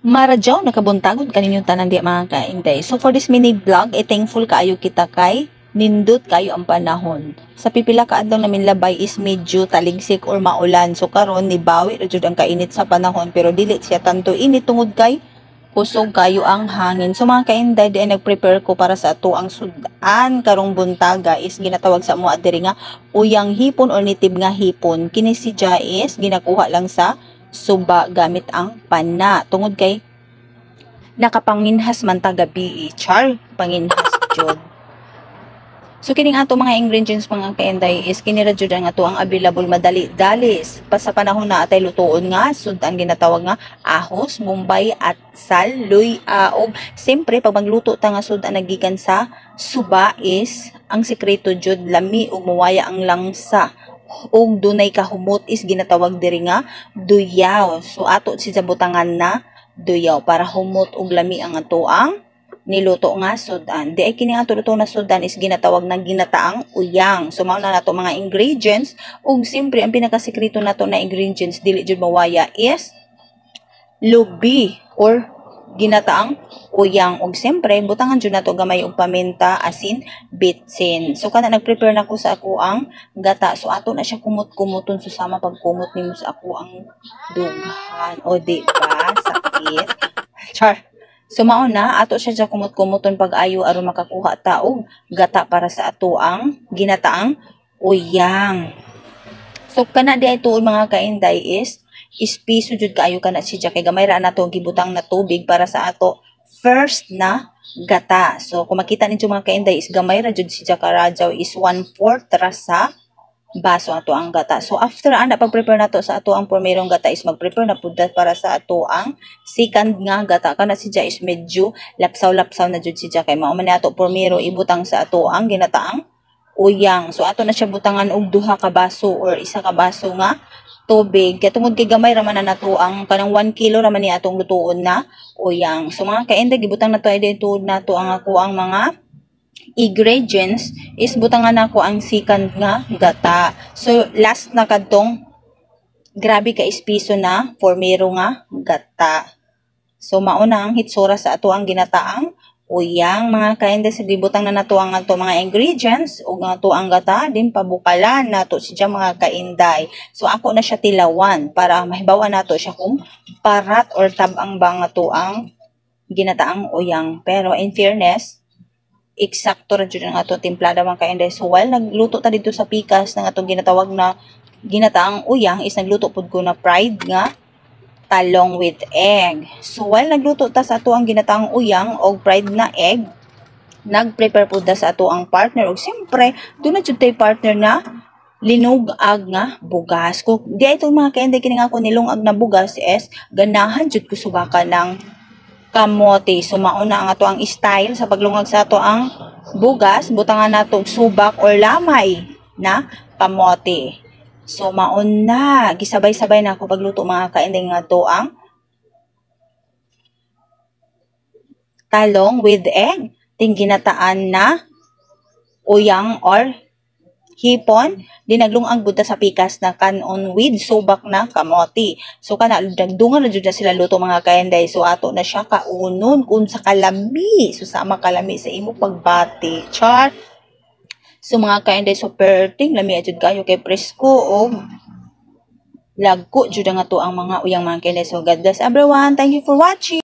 Maradyaw nakabuntagod kaninyong tanan di mga kainday. So for this mini vlog, thankful kaayo kita kay nindot kayo ang panahon. Sa pipila ka adlaw namin labay is medyo taligsik or maulan. So karon ni bawi ra jud ang kainit sa panahon pero dili siya tanto init tungod kay kusog kayo ang hangin. So mga kainday, di ay nag-prepare ko para sa ato ang sudan karong buntaga is ginatawag sa mua diri nga uyang hipon or nitib nga hipon. Kini si is ginakuha lang sa suba gamit ang pana. Tungod kay nakapanginhas man ta gabi, char panginhas jud. So kining ato mga ingredients mga kainday is kinira jud ang ato ang available madali dalis pa sa panahon na atay lutoon nga sudan ginatawag nga ahos, mumbay at sal, luy, og siyempre pag magluto ta nga sudan nagikan sa suba is ang sekreto jud lami ug muwaya ang langsa ug dunay kahumot is ginatawag diri nga duyaw. So ato si butangan na duyaw para humot ug lami ang ato ang niluto nga sudan. Di ay kini ato luto na sudan is ginatawag na ginataang uyang. So mao na nato mga ingredients ug siyempre ang pinakasekreto nato na ingredients dili jud mawaya is lubi or ginataang uyang ug siyempre butangan jud nato gamay og paminta, asin, bitsin. So kana nagprepare nako sa ako ang gata. So ato na siya kumot-kumoton susama pagkumot nimo sa ako ang dughan. O di ba sakit? Char. So mao na ato siya kumot-kumoton pag-ayo aron makakuha ta og gata para sa ato ang ginataang uyang. So kana di ay tuol mga kainday is piso jud kaayo kana siya kay gamay ra nato gibutang na tubig para sa ato first na gata. So kung makita ninyo mga kainday is gamay ra jud siya karadyaw is 1/4 ra sa baso ato ang gata. So after ana pag-prepare nato sa ato ang primerong gata is mag-prepare na pud para sa ato ang second nga gata. Kana siya is medyo lapsaw-lapsaw na jud siya kay mao man ato primero ibutang sa ato ang ginataang uyang. So ato na siya butangan og 2 ka baso or 1 ka baso nga tubig. Kaya tungod kay gamay raman na nato ang kanang 1 kilo raman ni atong lutuon na uyang. So mga kainday gibutang nato ay dito nato ang ako ang mga ingredients is butangan nako ang second nga gata. So last na kadtong grabe ka espiso na formero nga gata. So mauna ang hitsura sa ato ang ginataang uyang mga kainday. Sa gibutang na nato ang ato mga ingredients ug ato ang gata din pabukalan nato siya mga kainday. So ako na siya tilawan para mahibawan nato siya kung parat or tabang ba nga to ang ginataang uyang. Pero in fairness eksakto ra jud ang ato timplada mga kainday. So while nagluto ta dito sa pikas ng atong ginatawag na ginataang uyang is nagluto pud ko na fried nga talong with egg. So while nagluto ta sa ato ang ginataang uyang o fried na egg, nagprepare po ta sa ato ang partner og siyempre doon na jud tay partner na linungag nga bugas. Kung di ay itong mga kainday kining ako nilungag na bugas is ganahan jud ko subaka ng kamote. So mauna ang ato ang style sa paglungag sa ato ang bugas, butangan nato og subak or lamay na kamote. So mauna gisabay-sabay na ako pagluto mga kainday nga to ang talong with egg, ting ginataan na uyang or hipon, di naglungag buta sa pikas na kanon with subak na kamote. So kana nagdungan na jud na sila luto mga kainday. So ato na siya kaunon kun sa kalami. So sama kalami sa imo pagbati. Char. So mga kainday super ting lami jud kayo kay presko o lagko jud nga to ang mga uyang mga kainday. So God bless everyone. Thank you for watching.